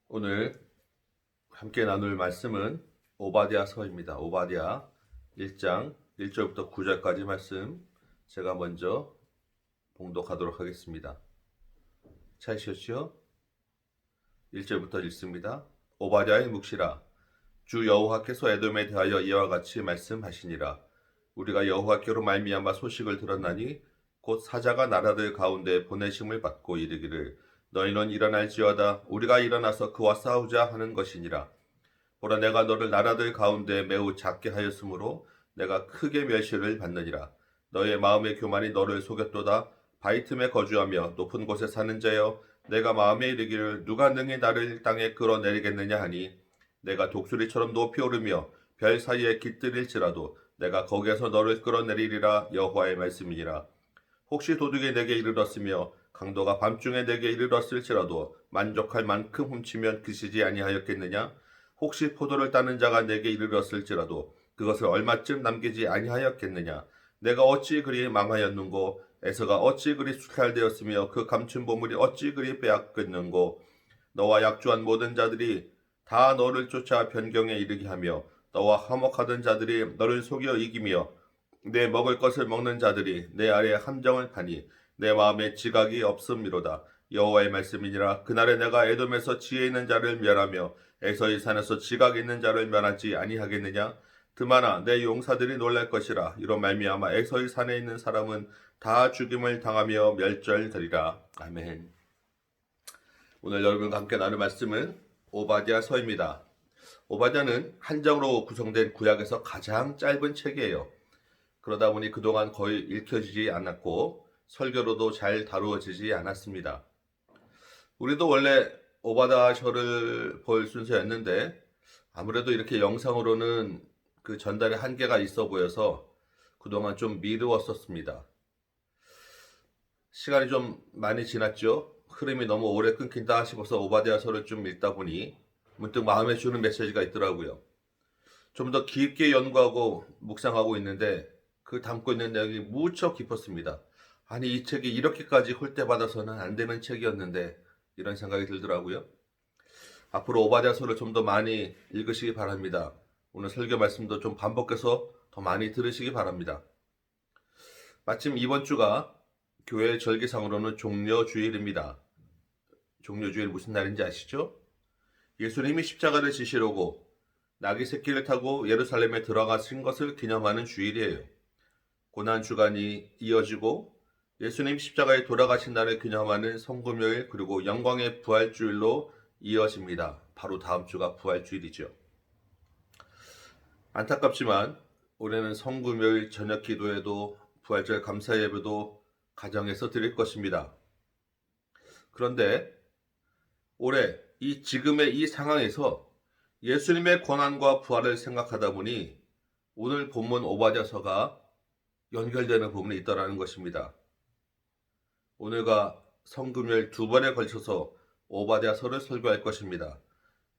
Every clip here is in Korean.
오늘 함께 나눌 말씀은 오바댜서입니다. 오바댜 1장 1절부터 9절까지 말씀 제가 먼저 봉독하도록 하겠습니다. 찾으셨지요? 1절부터 읽습니다. 오바댜의 묵시라. 주 여호와께서 에돔에 대하여 이와 같이 말씀하시니라. 우리가 여호와께로 말미암아 소식을 들었나니 곧 사자가 나라들 가운데 보내심을 받고 이르기를 너희는 일어날지어다 우리가 일어나서 그와 싸우자 하는 것이니라. 보라 내가 너를 나라들 가운데 매우 작게 하였으므로 내가 크게 멸시를 받느니라. 너의 마음의 교만이 너를 속였도다. 바위 틈에 거주하며 높은 곳에 사는 자여 내가 마음에 이르기를 누가 능히 나를 땅에 끌어내리겠느냐 하니 내가 독수리처럼 높이 오르며 별 사이에 깃들일지라도 내가 거기에서 너를 끌어내리리라. 여호와의 말씀이니라. 혹시 도둑이 내게 이르렀으며 강도가 밤중에 내게 이르렀을지라도 만족할 만큼 훔치면 그치지 아니하였겠느냐? 혹시 포도를 따는 자가 내게 이르렀을지라도 그것을 얼마쯤 남기지 아니하였겠느냐? 내가 어찌 그리 망하였는고 에서가 어찌 그리 수탈되었으며 그 감춘 보물이 어찌 그리 빼앗겼는고 너와 약조한 모든 자들이 다 너를 쫓아 변경에 이르게 하며 너와 화목하던 자들이 너를 속여 이기며 내 먹을 것을 먹는 자들이 내 아래에 함정을 파니 내 마음에 지각이 없음이로다. 여호와의 말씀이니라. 그날에 내가 에돔에서 지혜 있는 자를 멸하며 에서의 산에서 지각 있는 자를 멸하지 아니하겠느냐? 드마나 내 용사들이 놀랄 것이라. 이로 말미암아 에서의 산에 있는 사람은 다 죽임을 당하며 멸절되리라. 아멘. 오늘 여러분과 함께 나눌 말씀은 오바댜서입니다. 오바댜는 한 장으로 구성된 구약에서 가장 짧은 책이에요. 그러다 보니 그동안 거의 읽혀지지 않았고 설교로도 잘 다루어지지 않았습니다. 우리도 원래 오바댜서를 볼 순서였는데 아무래도 이렇게 영상으로는 그 전달에 한계가 있어 보여서 그동안 좀 미루었었습니다. 시간이 좀 많이 지났죠. 흐름이 너무 오래 끊긴다 싶어서 오바댜서를 좀 읽다 보니 문득 마음에 주는 메시지가 있더라고요. 좀 더 깊게 연구하고 묵상하고 있는데 그 담고 있는 내용이 무척 깊었습니다. 아니 이 책이 이렇게까지 홀대받아서는 안 되는 책이었는데 이런 생각이 들더라고요. 앞으로 오바댜서를 좀 더 많이 읽으시기 바랍니다. 오늘 설교 말씀도 좀 반복해서 더 많이 들으시기 바랍니다. 마침 이번 주가 교회 절기상으로는 종려주일입니다. 종려주일 무슨 날인지 아시죠? 예수님이 십자가를 지시려고 나귀 새끼를 타고 예루살렘에 들어가신 것을 기념하는 주일이에요. 고난주간이 이어지고 예수님 십자가에 돌아가신 날을 기념하는 성금요일 그리고 영광의 부활주일로 이어집니다. 바로 다음 주가 부활주일이죠. 안타깝지만 올해는 성금요일 저녁 기도에도 부활절 감사 예배도 가정에서 드릴 것입니다. 그런데 올해 지금의 이 상황에서 예수님의 고난과 부활을 생각하다 보니 오늘 본문 오바댜서가 연결되는 부분이 있다는 것입니다. 오늘과 성금요일 두 번에 걸쳐서 오바댜서를 설교할 것입니다.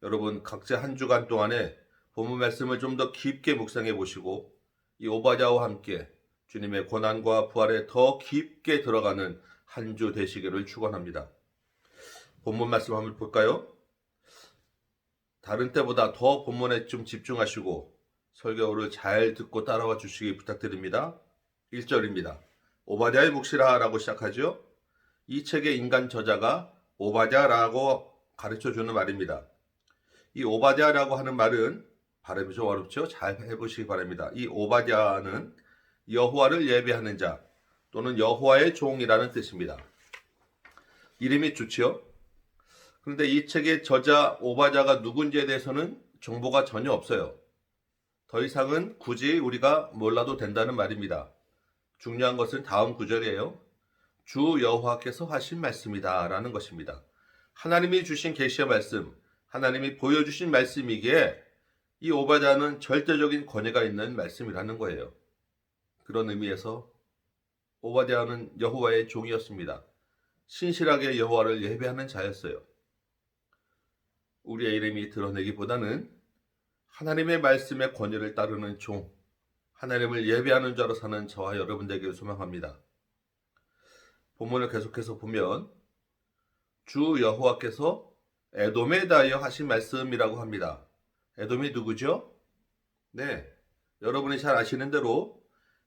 여러분 각자 한 주간 동안에 본문 말씀을 좀 더 깊게 묵상해 보시고 이 오바댜와 함께 주님의 고난과 부활에 더 깊게 들어가는 한 주 되시기를 축원합니다. 본문 말씀 한번 볼까요? 다른 때보다 더 본문에 좀 집중하시고 설교를 잘 듣고 따라와 주시기 부탁드립니다. 1절입니다. 오바댜의 묵시라 라고 시작하죠. 이 책의 인간 저자가 오바댜라고 가르쳐주는 말입니다. 이 오바댜라고 하는 말은 발음이 좀 어렵죠? 잘 해보시기 바랍니다. 이 오바댜는 여호와를 예배하는 자 또는 여호와의 종이라는 뜻입니다. 이름이 좋지요? 그런데 이 책의 저자 오바댜가 누군지에 대해서는 정보가 전혀 없어요. 더 이상은 굳이 우리가 몰라도 된다는 말입니다. 중요한 것은 다음 구절이에요. 주 여호와께서 하신 말씀이다 라는 것입니다. 하나님이 주신 계시의 말씀, 하나님이 보여주신 말씀이기에 이 오바댜는 절대적인 권위가 있는 말씀이라는 거예요. 그런 의미에서 오바댜는 여호와의 종이었습니다. 신실하게 여호와를 예배하는 자였어요. 우리의 이름이 드러내기보다는 하나님의 말씀의 권위를 따르는 종, 하나님을 예배하는 자로 사는 저와 여러분 되기를 소망합니다. 본문을 계속해서 보면 주 여호와께서 에돔에 대하여 하신 말씀이라고 합니다. 에돔이 누구죠? 네, 여러분이 잘 아시는 대로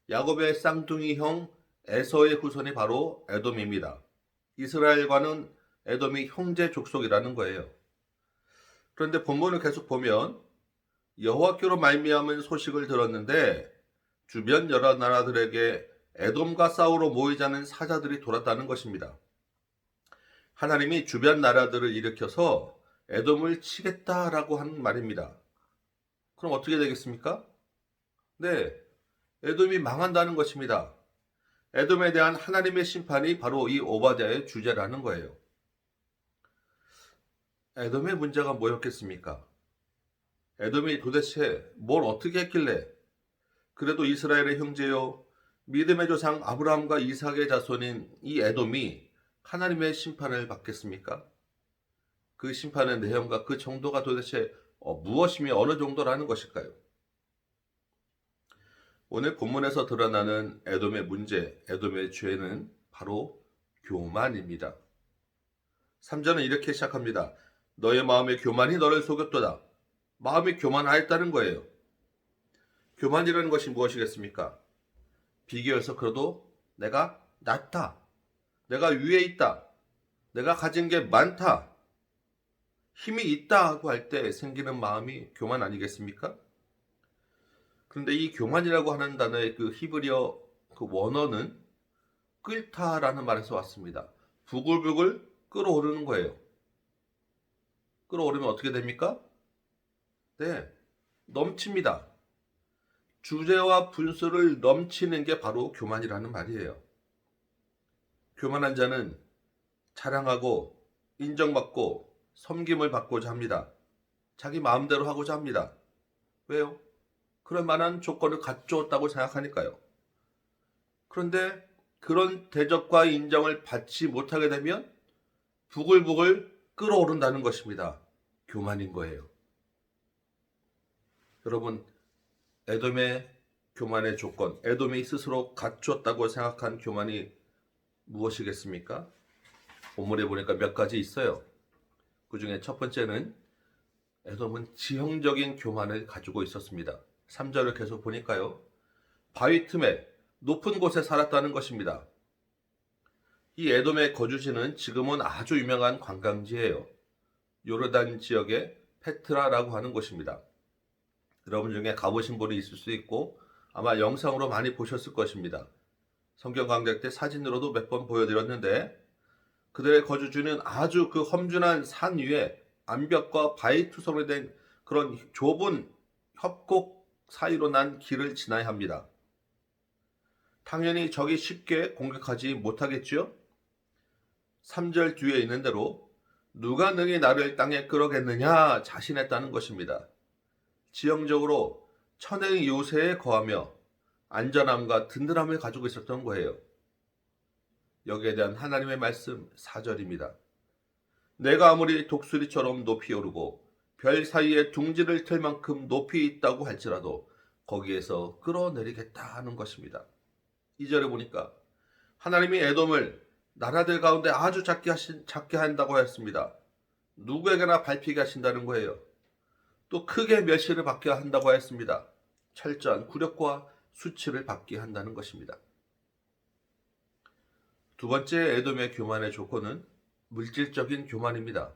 야곱의 쌍둥이 형 에서의 후손이 바로 에돔입니다. 이스라엘과는 에돔이 형제 족속이라는 거예요. 그런데 본문을 계속 보면 여호와께로 말미암은 소식을 들었는데 주변 여러 나라들에게 에돔과 싸우러 모이자는 사자들이 돌았다는 것입니다. 하나님이 주변 나라들을 일으켜서 에돔을 치겠다라고 하는 말입니다. 그럼 어떻게 되겠습니까? 네, 에돔이 망한다는 것입니다. 에돔에 대한 하나님의 심판이 바로 이 오바댜의 주제라는 거예요. 에돔의 문제가 뭐였겠습니까? 에돔이 도대체 뭘 어떻게 했길래 그래도 이스라엘의 형제요 믿음의 조상 아브라함과 이삭의 자손인 이 에돔이 하나님의 심판을 받겠습니까? 그 심판의 내용과 그 정도가 도대체 무엇이며 어느 정도라는 것일까요? 오늘 본문에서 드러나는 에돔의 문제, 에돔의 죄는 바로 교만입니다. 3절은 이렇게 시작합니다. 너의 마음의 교만이 너를 속였도다. 마음이 교만하였다는 거예요. 교만이라는 것이 무엇이겠습니까? 비교해서 그래도 내가 낫다. 내가 위에 있다. 내가 가진 게 많다. 힘이 있다고 할 때 생기는 마음이 교만 아니겠습니까? 그런데 이 교만이라고 하는 단어의 그 히브리어 그 원어는 끓다라는 말에서 왔습니다. 부글부글 끓어오르는 거예요. 끓어오르면 어떻게 됩니까? 네, 넘칩니다. 주제와 분수를 넘치는 게 바로 교만이라는 말이에요. 교만한 자는 자랑하고 인정받고 섬김을 받고자 합니다. 자기 마음대로 하고자 합니다. 왜요? 그럴 만한 조건을 갖추었다고 생각하니까요. 그런데 그런 대접과 인정을 받지 못하게 되면 부글부글 끓어오른다는 것입니다. 교만인 거예요. 여러분, 에돔의 교만의 조건, 에돔이 스스로 갖추었다고 생각한 교만이 무엇이겠습니까? 본문에 보니까 몇 가지 있어요. 그 중에 첫 번째는 에돔은 지형적인 교만을 가지고 있었습니다. 3절을 계속 보니까요. 바위 틈에 높은 곳에 살았다는 것입니다. 이 에돔의 거주지는 지금은 아주 유명한 관광지예요. 요르단 지역의 페트라라고 하는 곳입니다. 여러분 중에 가보신 분이 있을 수 있고 아마 영상으로 많이 보셨을 것입니다. 성경 강좌 때 사진으로도 몇 번 보여드렸는데 그들의 거주지는 아주 그 험준한 산 위에 암벽과 바위 투성이 된 그런 좁은 협곡 사이로 난 길을 지나야 합니다. 당연히 적이 쉽게 공격하지 못하겠죠? 3절 뒤에 있는 대로 누가 능히 나를 땅에 끌어겠느냐 자신했다는 것입니다. 지형적으로 천혜의 요새에 거하며 안전함과 든든함을 가지고 있었던 거예요. 여기에 대한 하나님의 말씀 4절입니다. 내가 아무리 독수리처럼 높이 오르고 별 사이에 둥지를 틀 만큼 높이 있다고 할지라도 거기에서 끌어내리겠다 하는 것입니다. 2절에 보니까 하나님이 에돔을 나라들 가운데 아주 작게 한다고 했습니다. 누구에게나 밟히게 하신다는 거예요. 또 크게 멸시를 받게 한다고 했습니다. 철저한 굴욕과 수치를 받게 한다는 것입니다. 두 번째 에돔의 교만의 조건은 물질적인 교만입니다.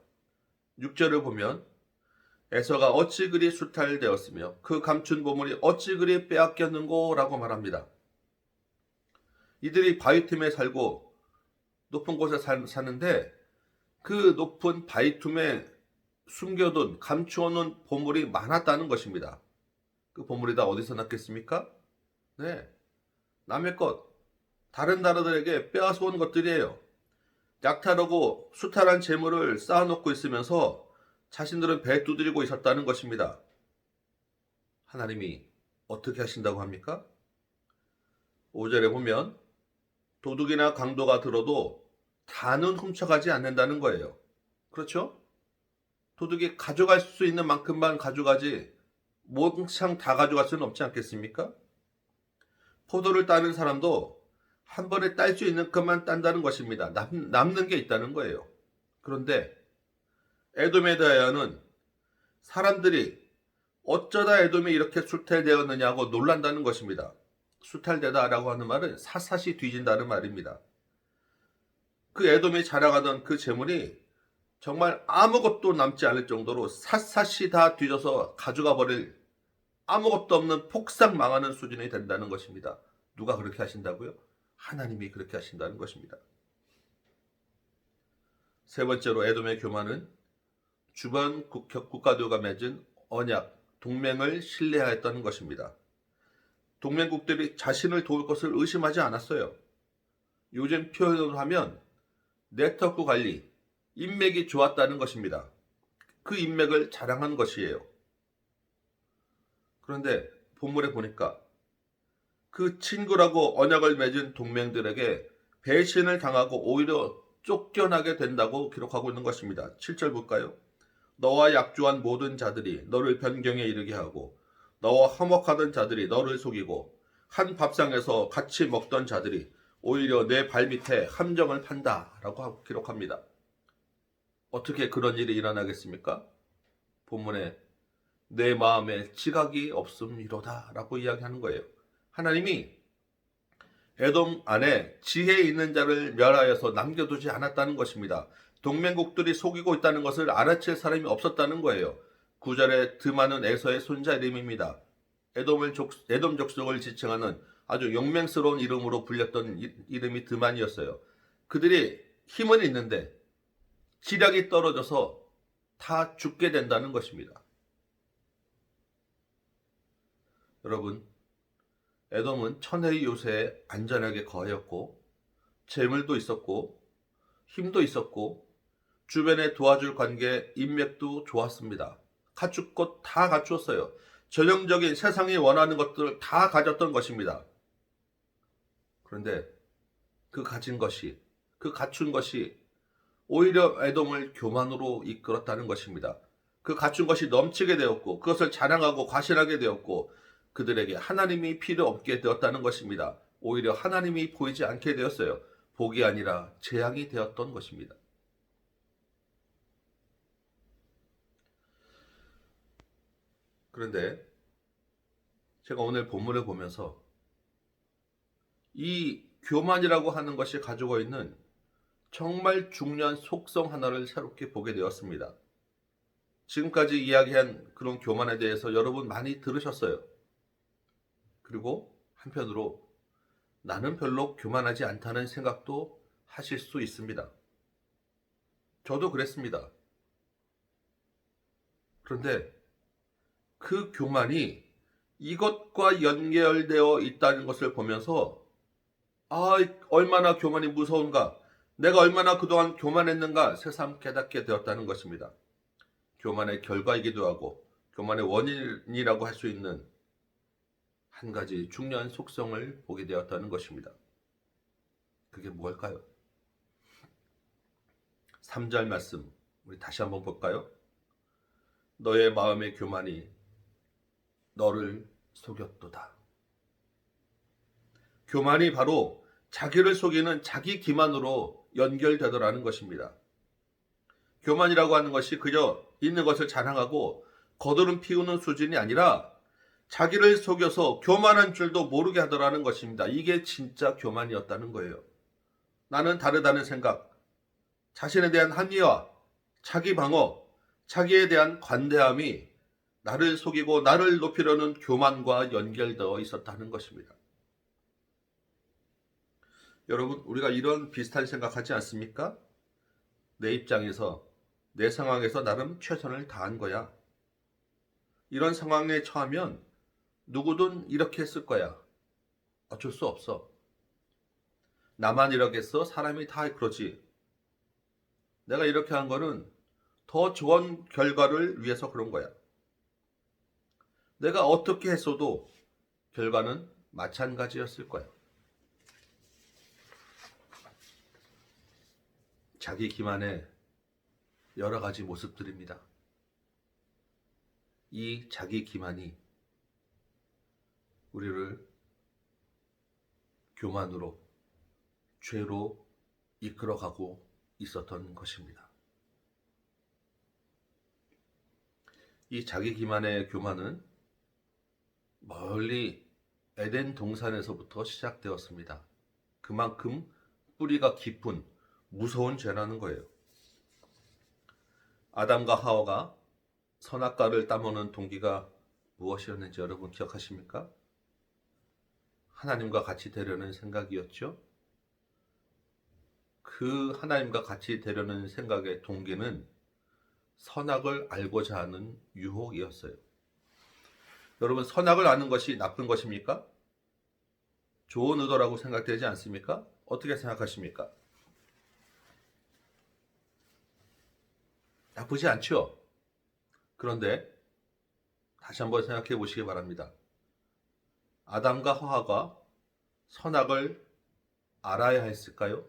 6절을 보면 에서가 어찌 그리 수탈되었으며 그 감춘 보물이 어찌 그리 빼앗겼는고 라고 말합니다. 이들이 바위 틈에 살고 높은 곳에 사는데 그 높은 바위 틈에 숨겨둔 감추어놓은 보물이 많았다는 것입니다. 그 보물이 다 어디서 났겠습니까? 네, 남의 것, 다른 나라들에게 빼앗아온 것들이에요. 약탈하고 수탈한 재물을 쌓아놓고 있으면서 자신들은 배 두드리고 있었다는 것입니다. 하나님이 어떻게 하신다고 합니까? 5절에 보면 도둑이나 강도가 들어도 다는 훔쳐가지 않는다는 거예요. 그렇죠? 도둑이 가져갈 수 있는 만큼만 가져가지 몽창 다 가져갈 수는 없지 않겠습니까? 포도를 따는 사람도 한 번에 딸 수 있는 것만 딴다는 것입니다. 남는 게 있다는 거예요. 그런데 에돔에 대하여는 사람들이 어쩌다 에돔이 이렇게 수탈되었느냐고 놀란다는 것입니다. 수탈되다라고 하는 말은 샅샅이 뒤진다는 말입니다. 그 에돔이 자랑하던 그 재물이 정말 아무것도 남지 않을 정도로 샅샅이 다 뒤져서 가져가 버릴 아무것도 없는 폭삭 망하는 수준이 된다는 것입니다. 누가 그렇게 하신다고요? 하나님이 그렇게 하신다는 것입니다. 세 번째로 에돔의 교만은 주변 국가들과 맺은 언약, 동맹을 신뢰하였다는 것입니다. 동맹국들이 자신을 도울 것을 의심하지 않았어요. 요즘 표현으로 하면 네트워크 관리, 인맥이 좋았다는 것입니다. 그 인맥을 자랑한 것이에요. 그런데 본문에 보니까 그 친구라고 언약을 맺은 동맹들에게 배신을 당하고 오히려 쫓겨나게 된다고 기록하고 있는 것입니다. 7절 볼까요? 너와 약조한 모든 자들이 너를 변경에 이르게 하고 너와 화목하던 자들이 너를 속이고 한 밥상에서 같이 먹던 자들이 오히려 내 발밑에 함정을 판다 라고 기록합니다. 어떻게 그런 일이 일어나겠습니까? 본문에 내 마음에 지각이 없음이로다 라고 이야기하는 거예요. 하나님이 에돔 안에 지혜 있는 자를 멸하여서 남겨두지 않았다는 것입니다. 동맹국들이 속이고 있다는 것을 알아챌 사람이 없었다는 거예요. 9절에 드마는 에서의 손자 이름입니다. 에돔 족속을 지칭하는 아주 용맹스러운 이름으로 불렸던 이름이 드만이었어요. 그들이 힘은 있는데 지략이 떨어져서 다 죽게 된다는 것입니다. 여러분, 에돔은 천혜의 요새에 안전하게 거하였고 재물도 있었고 힘도 있었고 주변에 도와줄 관계 인맥도 좋았습니다. 갖출 것 다 갖추었어요. 전형적인 세상이 원하는 것들을 다 가졌던 것입니다. 그런데 그 가진 것이, 그 갖춘 것이 오히려 에돔을 교만으로 이끌었다는 것입니다. 그 갖춘 것이 넘치게 되었고 그것을 자랑하고 과신하게 되었고 그들에게 하나님이 필요 없게 되었다는 것입니다. 오히려 하나님이 보이지 않게 되었어요. 복이 아니라 재앙이 되었던 것입니다. 그런데 제가 오늘 본문을 보면서 이 교만이라고 하는 것이 가지고 있는 정말 중요한 속성 하나를 새롭게 보게 되었습니다. 지금까지 이야기한 그런 교만에 대해서 여러분 많이 들으셨어요. 그리고 한편으로 나는 별로 교만하지 않다는 생각도 하실 수 있습니다. 저도 그랬습니다. 그런데 그 교만이 이것과 연결되어 있다는 것을 보면서 얼마나 교만이 무서운가, 내가 얼마나 그동안 교만했는가 새삼 깨닫게 되었다는 것입니다. 교만의 결과이기도 하고 교만의 원인이라고 할 수 있는 한 가지 중요한 속성을 보게 되었다는 것입니다. 그게 뭘까요? 3절 말씀 우리 다시 한번 볼까요? 너의 마음의 교만이 너를 속였도다. 교만이 바로 자기를 속이는 자기 기만으로 연결되더라는 것입니다. 교만이라고 하는 것이 그저 있는 것을 자랑하고 거드름 피우는 수준이 아니라 자기를 속여서 교만한 줄도 모르게 하더라는 것입니다. 이게 진짜 교만이었다는 거예요. 나는 다르다는 생각, 자신에 대한 합리화, 자기 방어, 자기에 대한 관대함이 나를 속이고 나를 높이려는 교만과 연결되어 있었다는 것입니다. 여러분, 우리가 이런 비슷한 생각하지 않습니까? 내 입장에서, 내 상황에서 나름 최선을 다한 거야. 이런 상황에 처하면 누구든 이렇게 했을 거야. 어쩔 수 없어. 나만 이러겠어? 사람이 다 그러지. 내가 이렇게 한 거는 더 좋은 결과를 위해서 그런 거야. 내가 어떻게 했어도 결과는 마찬가지였을 거야. 자기 기만의 여러 가지 모습들입니다. 이 자기 기만이 우리를 교만으로, 죄로 이끌어가고 있었던 것입니다. 이 자기 기만의 교만은 멀리 에덴 동산에서부터 시작되었습니다. 그만큼 뿌리가 깊은 무서운 죄라는 거예요. 아담과 하와가 선악과를 따먹는 동기가 무엇이었는지 여러분 기억하십니까? 하나님과 같이 되려는 생각이었죠. 그 하나님과 같이 되려는 생각의 동기는 선악을 알고자 하는 유혹이었어요. 여러분, 선악을 아는 것이 나쁜 것입니까? 좋은 의도라고 생각되지 않습니까? 어떻게 생각하십니까? 나쁘지 않죠? 그런데 다시 한번 생각해 보시기 바랍니다. 아담과 하와가 선악을 알아야 했을까요?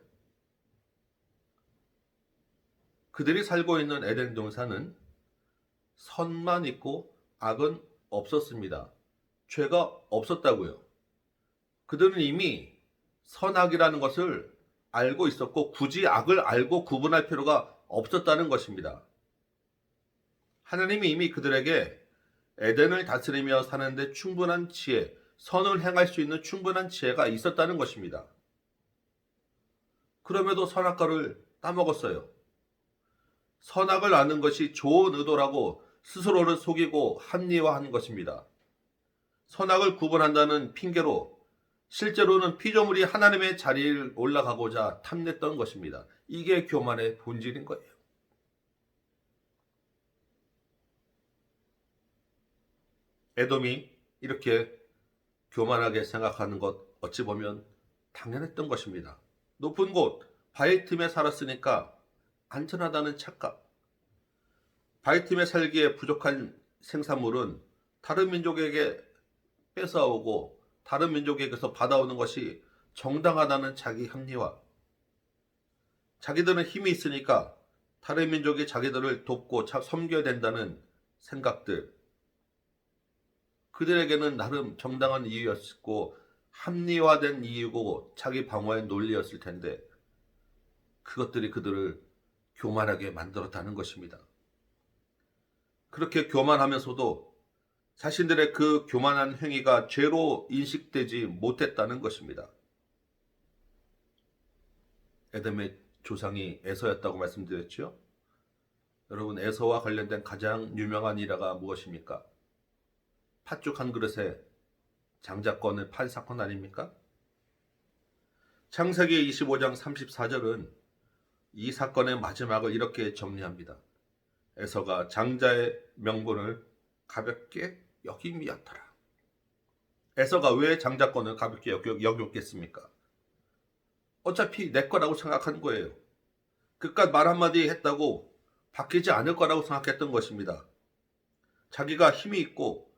그들이 살고 있는 에덴 동산은 선만 있고 악은 없었습니다. 죄가 없었다고요. 그들은 이미 선악이라는 것을 알고 있었고 굳이 악을 알고 구분할 필요가 없었다는 것입니다. 하나님이 이미 그들에게 에덴을 다스리며 사는데 충분한 지혜, 선을 행할 수 있는 충분한 지혜가 있었다는 것입니다. 그럼에도 선악과를 따먹었어요. 선악을 아는 것이 좋은 의도라고 스스로를 속이고 합리화하는 것입니다. 선악을 구분한다는 핑계로 실제로는 피조물이 하나님의 자리에 올라가고자 탐냈던 것입니다. 이게 교만의 본질인 거예요. 에돔이 이렇게 교만하게 생각하는 것 어찌 보면 당연했던 것입니다. 높은 곳, 바위 틈에 살았으니까 안전하다는 착각. 바위 틈에 살기에 부족한 생산물은 다른 민족에게 뺏어오고 다른 민족에게서 받아오는 것이 정당하다는 자기 합리화. 자기들은 힘이 있으니까 다른 민족이 자기들을 돕고 섬겨야 된다는 생각들. 그들에게는 나름 정당한 이유였고 합리화된 이유고 자기 방어의 논리였을 텐데 그것들이 그들을 교만하게 만들었다는 것입니다. 그렇게 교만하면서도 자신들의 그 교만한 행위가 죄로 인식되지 못했다는 것입니다. 에돔의 조상이 에서였다고 말씀드렸죠. 여러분, 에서와 관련된 가장 유명한 일화가 무엇입니까? 팥죽 한 그릇에 장자권을 판 사건 아닙니까? 창세기 25장 34절은 이 사건의 마지막을 이렇게 정리합니다. 에서가 장자의 명분을 가볍게 여김이었더라. 에서가 왜 장자권을 가볍게 여겼겠습니까? 어차피 내 거라고 생각한 거예요. 그깟 말 한마디 했다고 바뀌지 않을 거라고 생각했던 것입니다. 자기가 힘이 있고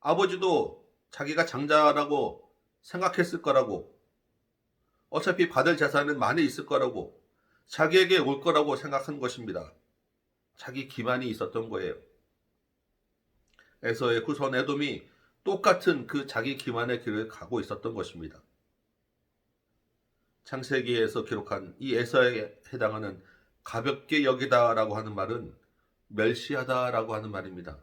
아버지도 자기가 장자라고 생각했을 거라고, 어차피 받을 재산은 많이 있을 거라고, 자기에게 올 거라고 생각한 것입니다. 자기 기만이 있었던 거예요. 에서의 후손 에돔이 똑같은 그 자기 기만의 길을 가고 있었던 것입니다. 창세기에서 기록한 이 에서에 해당하는 가볍게 여기다라고 하는 말은 멸시하다라고 하는 말입니다.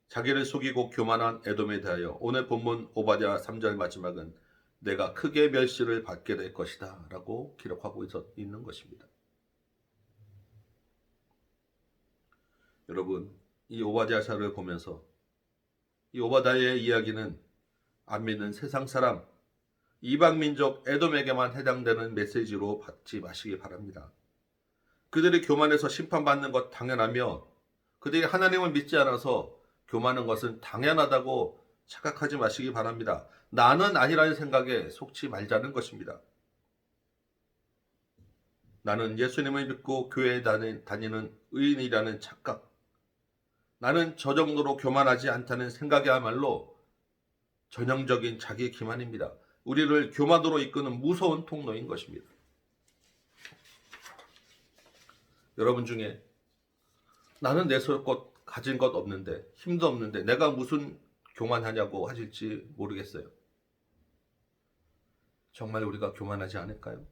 자기를 속이고 교만한 에돔에 대하여 오늘 본문 오바댜 3절 마지막은 내가 크게 멸시를 받게 될 것이다 라고 기록하고 있는 것입니다. 여러분, 이 오바댜서를 보면서 이 오바댜의 이야기는 안 믿는 세상 사람, 이방민족 에돔에게만 해당되는 메시지로 받지 마시기 바랍니다. 그들이 교만해서 심판받는 것 당연하며 그들이 하나님을 믿지 않아서 교만한 것은 당연하다고 착각하지 마시기 바랍니다. 나는 아니라는 생각에 속지 말자는 것입니다. 나는 예수님을 믿고 교회에 다니는 의인이라는 착각, 나는 저 정도로 교만하지 않다는 생각이야말로 전형적인 자기 기만입니다. 우리를 교만으로 이끄는 무서운 통로인 것입니다. 여러분 중에 나는 내세울 것 가진 것 없는데, 힘도 없는데 내가 무슨 교만하냐고 하실지 모르겠어요. 정말 우리가 교만하지 않을까요?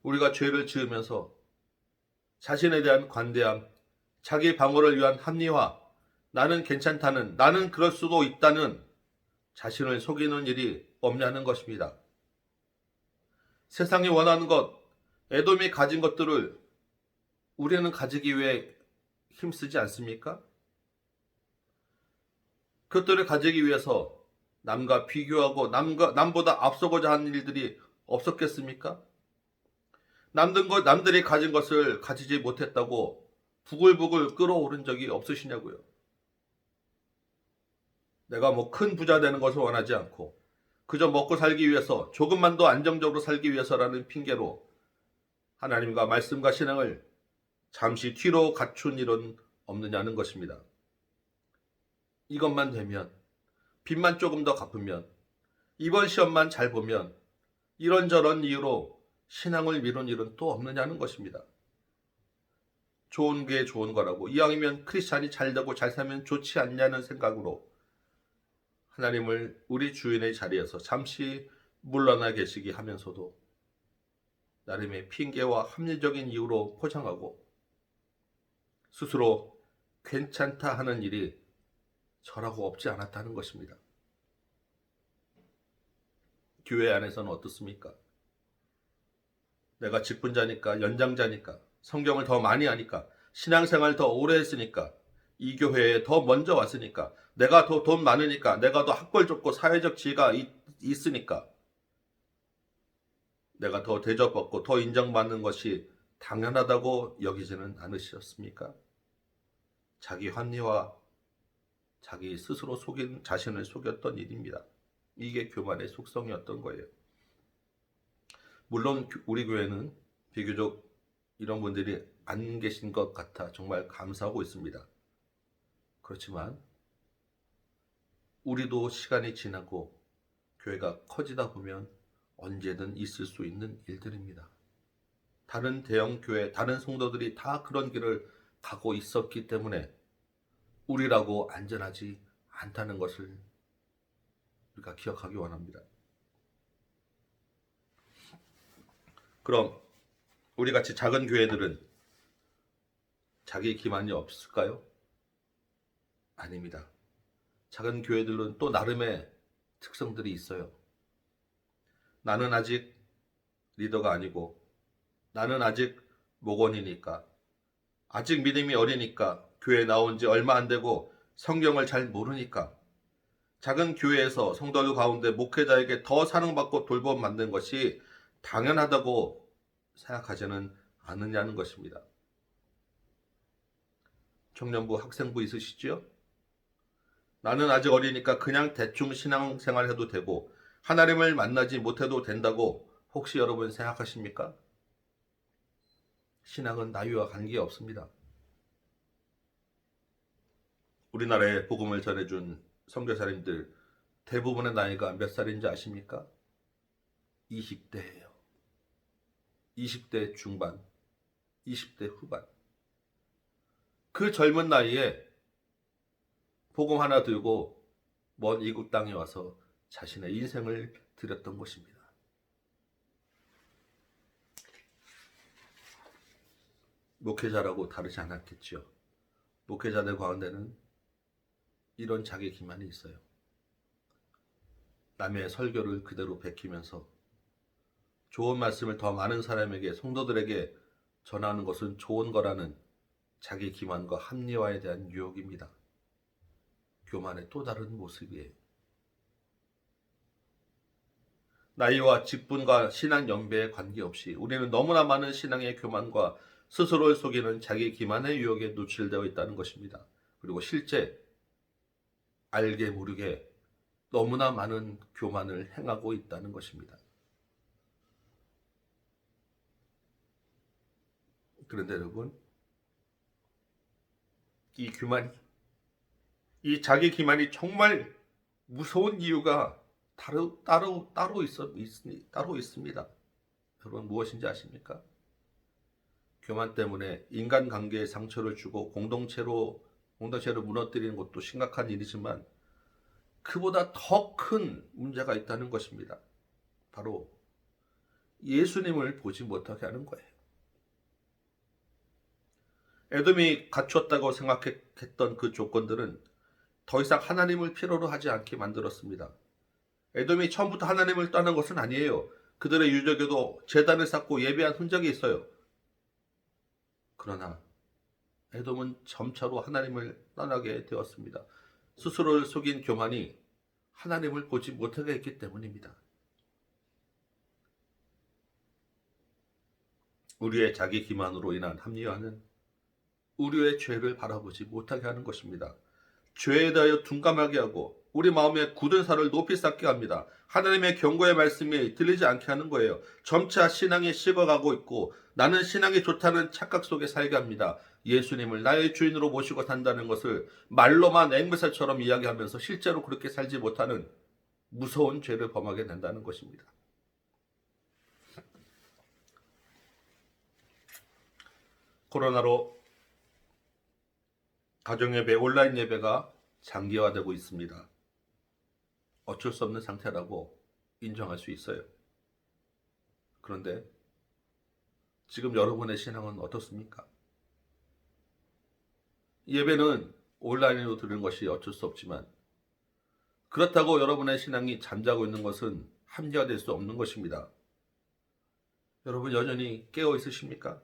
우리가 죄를 지으면서 자신에 대한 관대함, 자기 방어를 위한 합리화, 나는 괜찮다는, 나는 그럴 수도 있다는 자신을 속이는 일이 없냐는 것입니다. 세상이 원하는 것, 에돔이 가진 것들을 우리는 가지기 위해 힘쓰지 않습니까? 그것들을 가지기 위해서 남과 비교하고 남보다 앞서고자 하는 일들이 없었겠습니까? 남들이 가진 것을 가지지 못했다고 부글부글 끓어오른 적이 없으시냐고요. 내가 큰 부자 되는 것을 원하지 않고 그저 먹고 살기 위해서, 조금만 더 안정적으로 살기 위해서라는 핑계로 하나님과 말씀과 신앙을 잠시 뒤로 갖춘 일은 없느냐는 것입니다. 이것만 되면, 빚만 조금 더 갚으면, 이번 시험만 잘 보면 이런저런 이유로 신앙을 미룬 일은 또 없느냐는 것입니다. 좋은 게 좋은 거라고, 이왕이면 크리스찬이 잘 되고 잘 살면 좋지 않냐는 생각으로 하나님을 우리 주인의 자리에서 잠시 물러나 계시기 하면서도 나름의 핑계와 합리적인 이유로 포장하고 스스로 괜찮다 하는 일이 저라고 없지 않았다는 것입니다. 교회 안에서는 어떻습니까? 내가 직분자니까, 연장자니까, 성경을 더 많이 아니까, 신앙생활 더 오래 했으니까, 이 교회에 더 먼저 왔으니까, 내가 더 돈 많으니까, 내가 더 학벌 좋고 사회적 지위가 있으니까, 내가 더 대접받고 더 인정받는 것이 당연하다고 여기지는 않으셨습니까? 자기 합리화, 자기 스스로 자신을 속였던 일입니다. 이게 교만의 속성이었던 거예요. 물론 우리 교회는 비교적 이런 분들이 안 계신 것 같아 정말 감사하고 있습니다. 그렇지만 우리도 시간이 지나고 교회가 커지다 보면 언제든 있을 수 있는 일들입니다. 다른 대형 교회, 다른 성도들이 다 그런 길을 가고 있었기 때문에 우리라고 안전하지 않다는 것을 우리가 기억하기 원합니다. 그럼 우리같이 작은 교회들은 자기 기만이 없을까요? 아닙니다. 작은 교회들은 또 나름의 특성들이 있어요. 나는 아직 리더가 아니고, 나는 아직 목원이니까, 아직 믿음이 어리니까, 교회에 나온 지 얼마 안 되고 성경을 잘 모르니까, 작은 교회에서 성도들 가운데 목회자에게 더 사랑받고 돌봄받는 것이 당연하다고 생각하지는 않느냐는 것입니다. 청년부, 학생부 있으시죠? 나는 아직 어리니까 그냥 대충 신앙생활 해도 되고 하나님을 만나지 못해도 된다고 혹시 여러분 생각하십니까? 신앙은 나이와 관계없습니다. 우리나라에 복음을 전해준 선교사님들 대부분의 나이가 몇 살인지 아십니까? 20대예요. 20대 중반, 20대 후반. 그 젊은 나이에 복음 하나 들고 먼 이국 땅에 와서 자신의 인생을 드렸던 것입니다. 목회자라고 다르지 않았겠죠. 목회자들 가운데는 이런 자기 기만이 있어요. 남의 설교를 그대로 베끼면서 좋은 말씀을 더 많은 사람에게, 성도들에게 전하는 것은 좋은 거라는 자기 기만과 합리화에 대한 유혹입니다. 교만의 또 다른 모습이에요. 나이와 직분과 신앙 연배에 관계없이 우리는 너무나 많은 신앙의 교만과 스스로를 속이는 자기 기만의 유혹에 노출되어 있다는 것입니다. 그리고 실제 알게 모르게 너무나 많은 교만을 행하고 있다는 것입니다. 그런데 여러분, 이 자기 기만이 정말 무서운 이유가 따로 있습니다. 여러분, 무엇인지 아십니까? 교만 때문에 인간관계에 상처를 주고 공동체를 무너뜨리는 것도 심각한 일이지만 그보다 더 큰 문제가 있다는 것입니다. 바로 예수님을 보지 못하게 하는 거예요. 에돔이 갖추었다고 생각했던 그 조건들은 더 이상 하나님을 필요로 하지 않게 만들었습니다. 에돔이 처음부터 하나님을 떠난 것은 아니에요. 그들의 유적에도 제단을 쌓고 예배한 흔적이 있어요. 그러나 에돔은 점차로 하나님을 떠나게 되었습니다. 스스로를 속인 교만이 하나님을 보지 못하게 했기 때문입니다. 우리의 자기 기만으로 인한 합리화는 우리의 죄를 바라보지 못하게 하는 것입니다. 죄에 대하여 둔감하게 하고 우리 마음에 굳은 살을 높이 쌓게 합니다. 하나님의 경고의 말씀이 들리지 않게 하는 거예요. 점차 신앙이 식어가고 있고 나는 신앙이 좋다는 착각 속에 살게 합니다. 예수님을 나의 주인으로 모시고 산다는 것을 말로만 앵무새처럼 이야기하면서 실제로 그렇게 살지 못하는 무서운 죄를 범하게 된다는 것입니다. 코로나로 가정예배, 온라인 예배가 장기화되고 있습니다. 어쩔 수 없는 상태라고 인정할 수 있어요. 그런데 지금 여러분의 신앙은 어떻습니까? 예배는 온라인으로 드리는 것이 어쩔 수 없지만 그렇다고 여러분의 신앙이 잠자고 있는 것은 합리화될 수 없는 것입니다. 여러분 여전히 깨어 있으십니까?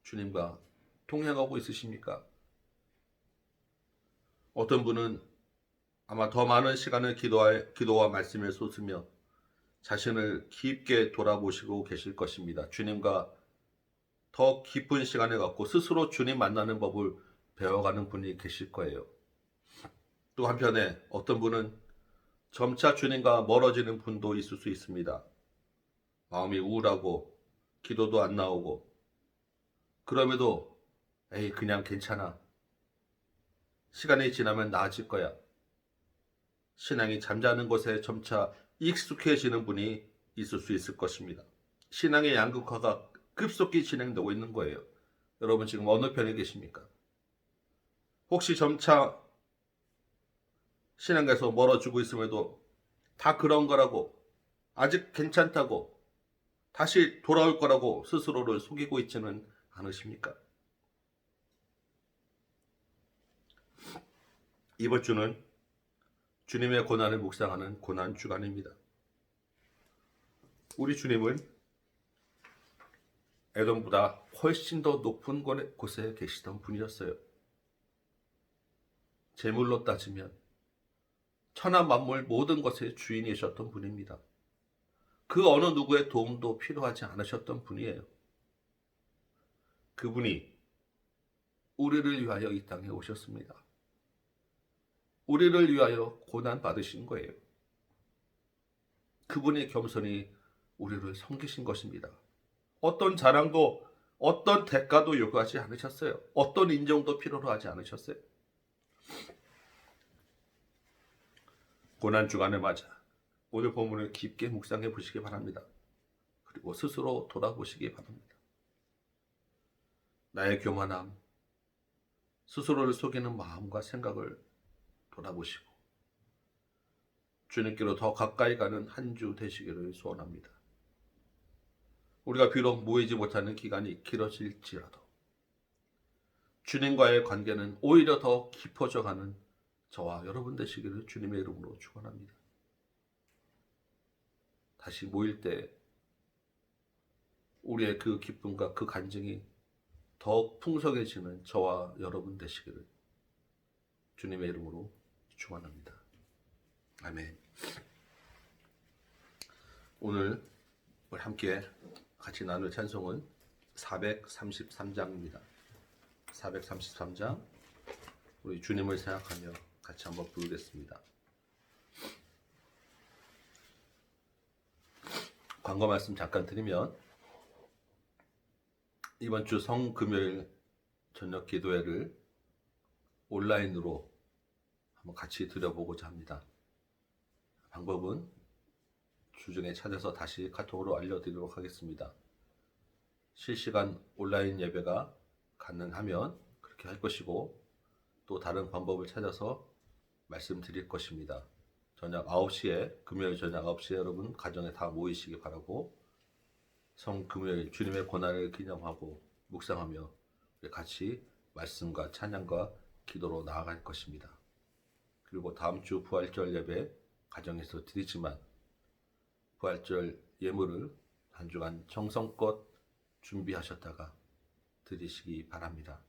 주님과 동행하고 있으십니까? 어떤 분은 아마 더 많은 시간을 기도와 말씀에 쏟으며 자신을 깊게 돌아보시고 계실 것입니다. 주님과 더 깊은 시간을 갖고 스스로 주님 만나는 법을 배워가는 분이 계실 거예요. 또 한편에 어떤 분은 점차 주님과 멀어지는 분도 있을 수 있습니다. 마음이 우울하고 기도도 안 나오고 그럼에도 에이 그냥 괜찮아. 시간이 지나면 나아질 거야. 신앙이 잠자는 것에 점차 익숙해지는 분이 있을 수 있을 것입니다. 신앙의 양극화가 급속히 진행되고 있는 거예요. 여러분 지금 어느 편에 계십니까? 혹시 점차 신앙에서 멀어지고 있음에도 다 그런 거라고 아직 괜찮다고 다시 돌아올 거라고 스스로를 속이고 있지는 않으십니까? 이번 주는 주님의 고난을 묵상하는 고난 주간입니다. 우리 주님은 에돔보다 훨씬 더 높은 곳에 계시던 분이었어요. 재물로 따지면 천하 만물 모든 것의 주인이셨던 분입니다. 그 어느 누구의 도움도 필요하지 않으셨던 분이에요. 그분이 우리를 위하여 이 땅에 오셨습니다. 우리를 위하여 고난 받으신 거예요. 그분의 겸손히 우리를 섬기신 것입니다. 어떤 자랑도 어떤 대가도 요구하지 않으셨어요. 어떤 인정도 필요로 하지 않으셨어요. 고난 주간을 맞아 오늘 본문을 깊게 묵상해 보시기 바랍니다. 그리고 스스로 돌아보시기 바랍니다. 나의 교만함, 스스로를 속이는 마음과 생각을 돌아보시고 주님께로 더 가까이 가는 한 주 되시기를 소원합니다. 우리가 비록 모이지 못하는 기간이 길어질지라도 주님과의 관계는 오히려 더 깊어져 가는 저와 여러분 되시기를 주님의 이름으로 축원합니다. 다시 모일 때 우리의 그 기쁨과 그 간증이 더욱 풍성해지는 저와 여러분 되시기를 주님의 이름으로 축원합니다. 아멘. 오늘 우리 함께 같이 나눌 찬송은 433장입니다. 433장 우리 주님을 생각하며 같이 한번 부르겠습니다. 광고 말씀 잠깐 드리면 이번 주 성금요일 저녁 기도회를 온라인으로 한번 같이 드려보고자 합니다. 방법은 주중에 찾아서 다시 카톡으로 알려드리도록 하겠습니다. 실시간 온라인 예배가 가능하면 그렇게 할 것이고 또 다른 방법을 찾아서 말씀드릴 것입니다. 저녁 9시에 금요일 저녁 9시에 여러분 가정에 다 모이시기 바라고 성금요일 주님의 고난을 기념하고 묵상하며 우리 같이 말씀과 찬양과 기도로 나아갈 것입니다. 그리고 다음 주 부활절 예배 가정에서 드리지만 부활절 예물을 한 주간 정성껏 준비하셨다가 드리시기 바랍니다.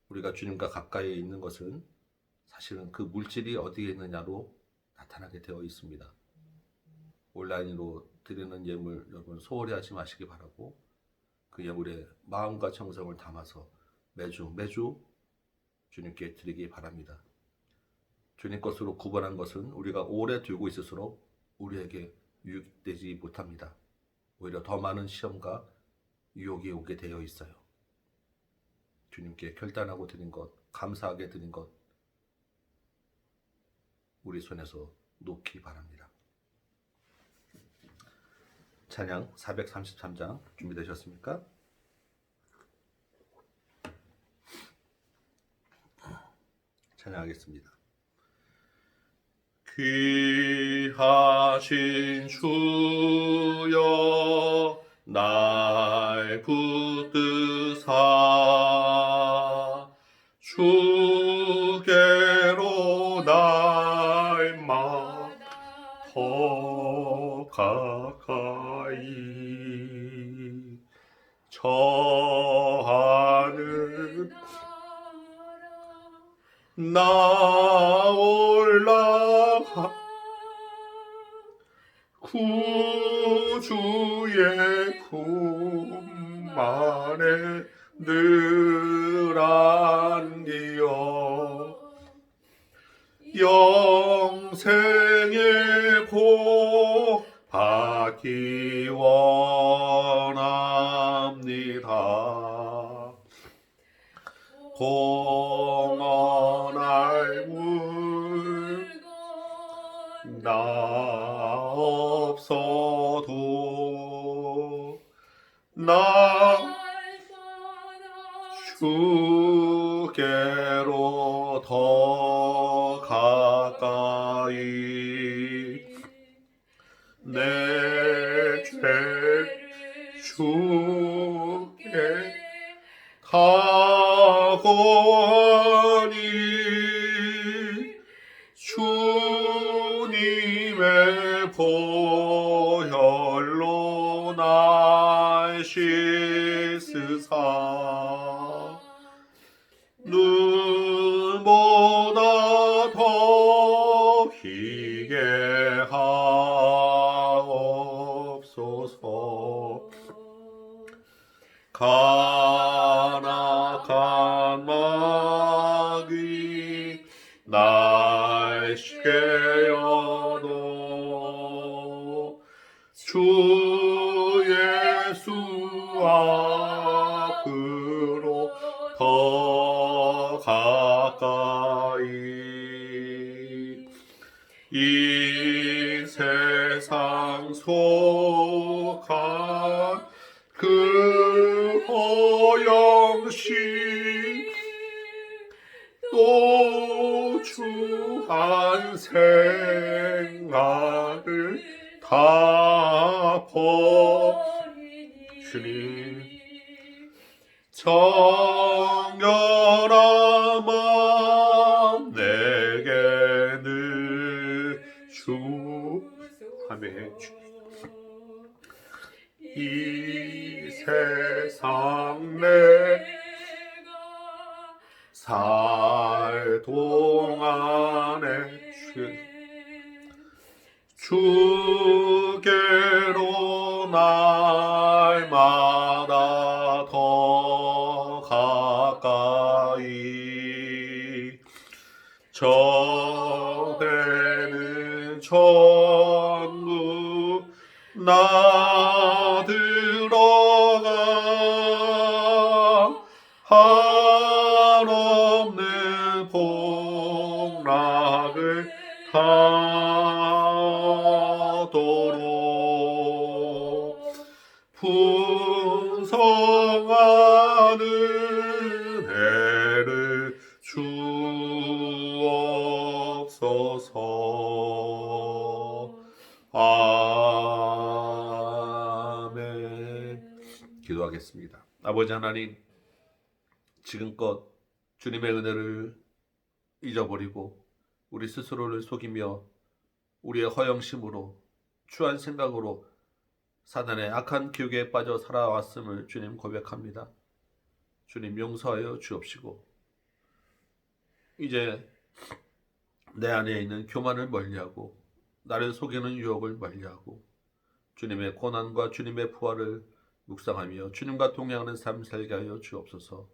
우리가 주님과 가까이 있는 것은 사실은 그 물질이 어디에 있느냐로 나타나게 되어 있습니다. 온라인으로 드리는 예물 여러분 소홀히 하지 마시기 바라고 그 예물에 마음과 정성을 담아서 매주 주님께 드리기 바랍니다. 주님 것으로 구분한 것은 우리가 오래 들고 있을수록 우리에게 유익되지 못합니다. 오히려 더 많은 시험과 유혹이 오게 되어 있어요. 주님께 결단하고 드린 것, 감사하게 드린 것 우리 손에서 놓기 바랍니다. 찬양 433장 준비되셨습니까? 찬양하겠습니다. 귀하신 주여 날 붙드사 주께로 날마다 더 가까이 저하늘 나 올라가 구주의 품안에 늘 안기어 영생의 복 받기 원합니다. 공헌할 물건 나 없어도 나 주께로 더 가까이 내 죄 주께 가고니 주님의 보혈로 날 씻으사 눈보다 더 희게 하옵소서. 가나간 마귀 날 쉐어도 주 예수 앞으로 더 가까이 이 세상 속한 그 허영시 또 주한 생각을 다 버리니 정결한 마음 내게 늘 주하며 이 세상 내가 살 동안에 주께로 날마다 더 가까이 저되는 천국 나 들어가 한없는 복락을 하도록 풍성한 은혜를 주옵소서. 아멘. 기도하겠습니다. 아버지 하나님, 지금껏 주님의 은혜를 잊어버리고 우리 스스로를 속이며 우리의 허영심으로 추한 생각으로 사단의 악한 기욕에 빠져 살아왔음을 주님 고백합니다. 주님 용서하여 주옵시고 이제 내 안에 있는 교만을 멀리하고 나를 속이는 유혹을 멀리하고 주님의 고난과 주님의 부활을 묵상하며 주님과 동행하는 삶 살게 하여 주옵소서.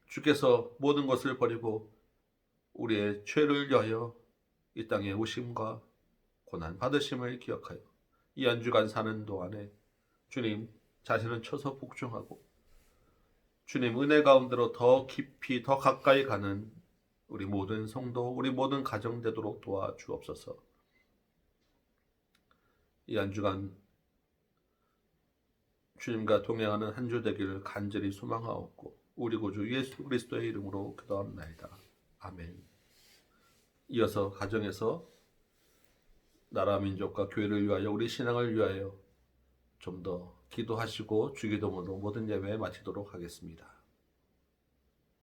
주께서 모든 것을 버리고 우리의 죄를 위하여 이 땅에 오심과 고난 받으심을 기억하여 이 한 주간 사는 동안에 주님 자신을 쳐서 복종하고 주님 은혜 가운데로 더 깊이 더 가까이 가는 우리 모든 성도 우리 모든 가정 되도록 도와주옵소서. 이 한 주간 주님과 동행하는 한 주 되기를 간절히 소망하옵고 우리 구주 예수 그리스도의 이름으로 기도합나이다. 아멘. 이어서 가정에서 나라 민족과 교회를 위하여 우리 신앙을 위하여 좀 더 기도하시고 주기도문으로 모든 예배 마치도록 하겠습니다.